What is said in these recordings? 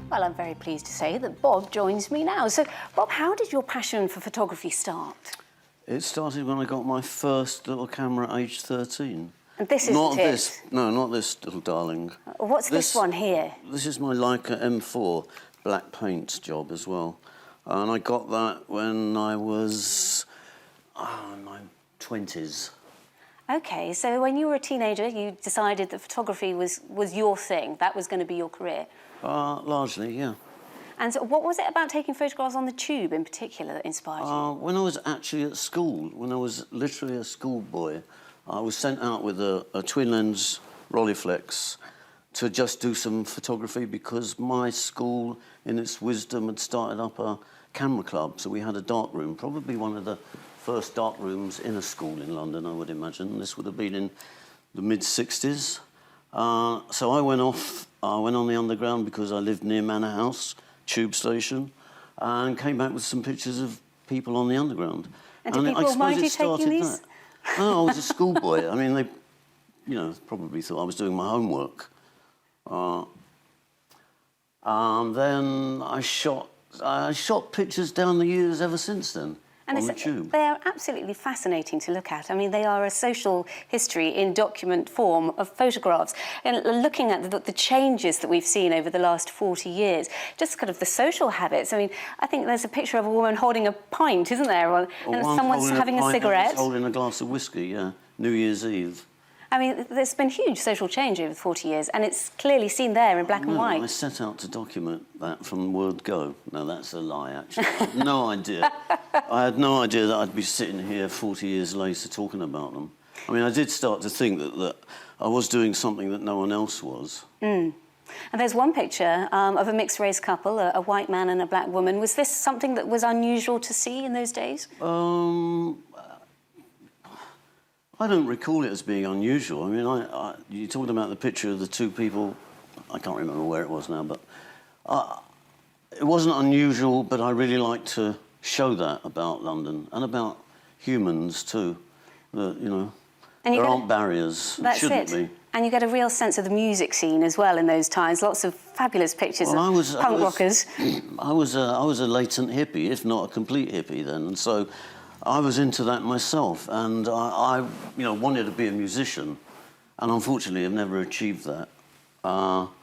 Well, I'm very pleased to say that Bob joins me now. So, Bob, how did your passion for photography start? It started when I got my first little camera at age 13. And this isn't not it? This, no, not this little darling. What's this one here? This is my Leica M4 black paint job as well. And I got that when I was in my 20s. OK, so when you were a teenager, you decided that photography was your thing, that was going to be your career? Largely, yeah. And so what was it about taking photographs on the tube in particular that inspired you? When I was actually at school, when I was literally a schoolboy, I was sent out with a twin-lens Rolleiflex to just do some photography because my school, in its wisdom, had started up a camera club. So we had a dark room, probably one of the first dark rooms in a school in London, I would imagine. This would have been in the mid-60s. So I went on the Underground because I lived near Manor House, tube station, and came back with some pictures of people on the Underground. And did people mind you taking these? No, I was a schoolboy. I mean, they, probably thought I was doing my homework. Then I shot pictures down the years ever since then. And on the tube. They are absolutely fascinating to look at. I mean, they are a social history in document form of photographs. And looking at the changes that we've seen over the last 40 years, just kind of the social habits. I mean, I think there's a picture of a woman holding a pint, isn't there? And someone's having a cigarette. Holding a glass of whiskey, yeah. New Year's Eve. I mean, there's been huge social change over 40 years, and it's clearly seen there in black and white. I set out to document that from word go. No, that's a lie, actually. I had no idea. I had no idea that I'd be sitting here 40 years later talking about them. I mean, I did start to think that I was doing something that no one else was. Mm. And there's one picture of a mixed-race couple, a white man and a black woman. Was this something that was unusual to see in those days? I don't recall it as being unusual. I mean, you talked about the picture of the two people. I can't remember where it was now, but it wasn't unusual, but I really like to show that about London and about humans too, that, there aren't barriers. That's shouldn't it. be. And you get a real sense of the music scene as well in those times. Lots of fabulous pictures of punk rockers. I was a latent hippie, if not a complete hippie then, and so I was into that myself, and I wanted to be a musician, and unfortunately I've never achieved that.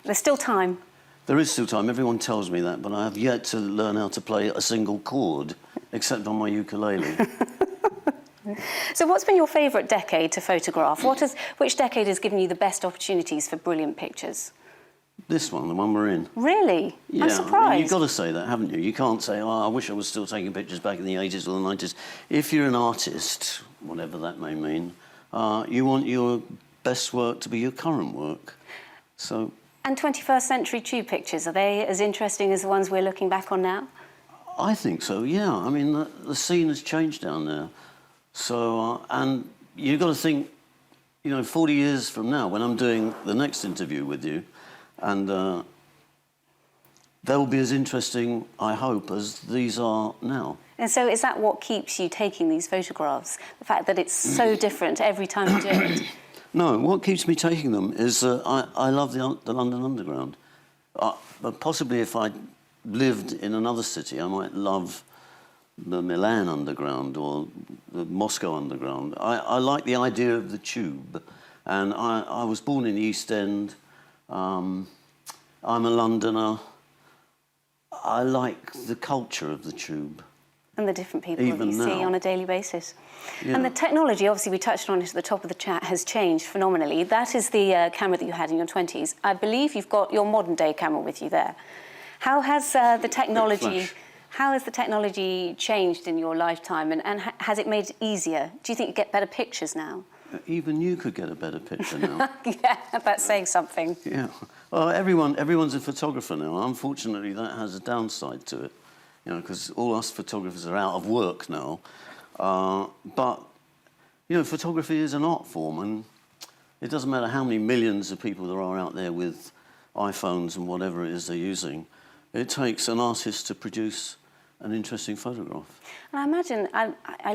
There's still time. There is still time, everyone tells me that, but I have yet to learn how to play a single chord, except on my ukulele. So what's been your favourite decade to photograph? Which decade has given you the best opportunities for brilliant pictures? This one, the one we're in. Really? Yeah, I'm surprised. I mean, you've got to say that, haven't you? You can't say, oh, I wish I was still taking pictures back in the 80s or the 90s. If you're an artist, whatever that may mean, you want your best work to be your current work. So. And 21st century tube pictures, are they as interesting as the ones we're looking back on now? I think so, yeah. I mean, the scene has changed down there. So, and you've got to think, 40 years from now, when I'm doing the next interview with you, and they'll be as interesting, I hope, as these are now. And so is that what keeps you taking these photographs? The fact that it's so different every time you do it? No, what keeps me taking them is I love the London Underground. But possibly if I lived in another city, I might love the Milan Underground or the Moscow Underground. I like the idea of the tube. And I was born in the East End. I'm a Londoner. I like the culture of the tube. And the different people that you see on a daily basis. Yeah. And the technology, obviously we touched on it at the top of the chat, has changed phenomenally. That is the camera that you had in your 20s. I believe you've got your modern-day camera with you there. How has the technology changed in your lifetime, and has it made it easier? Do you think you get better pictures now? Even you could get a better picture now. Yeah, that's saying something. Yeah. Well, everyone's a photographer now. Unfortunately, that has a downside to it, because all us photographers are out of work now. But, photography is an art form, and it doesn't matter how many millions of people there are out there with iPhones and whatever it is they're using. It takes an artist to produce an interesting photograph. And I imagine,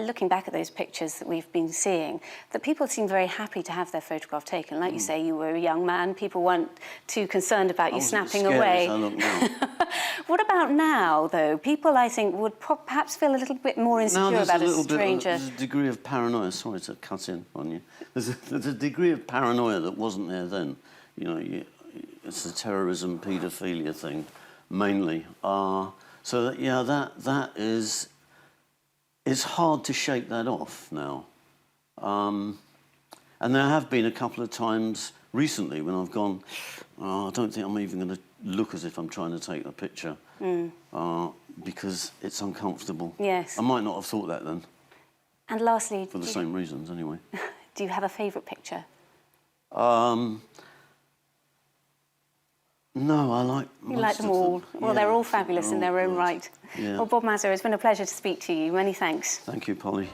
looking back at those pictures that we've been seeing, that people seem very happy to have their photograph taken. Like you say, you were a young man, people weren't too concerned about you snapping away. I look now. What about now, though? People, I think, would perhaps feel a little bit more insecure about a stranger. There's a degree of paranoia. Sorry to cut in on you. There's a degree of paranoia that wasn't there then. You know, it's a terrorism, paedophilia thing, mainly. So that is. It's hard to shake that off now. And there have been a couple of times recently when I've gone, I don't think I'm even going to look as if I'm trying to take a picture because it's uncomfortable. Yes. I might not have thought that then. And lastly... For the same reasons, anyway. Do you have a favourite picture? No, I like most You like them all? Well, yeah, they're all fabulous in their own good. right. Yeah. Well, Bob Mazzer, it's been a pleasure to speak to you. Many thanks. Thank you, Polly.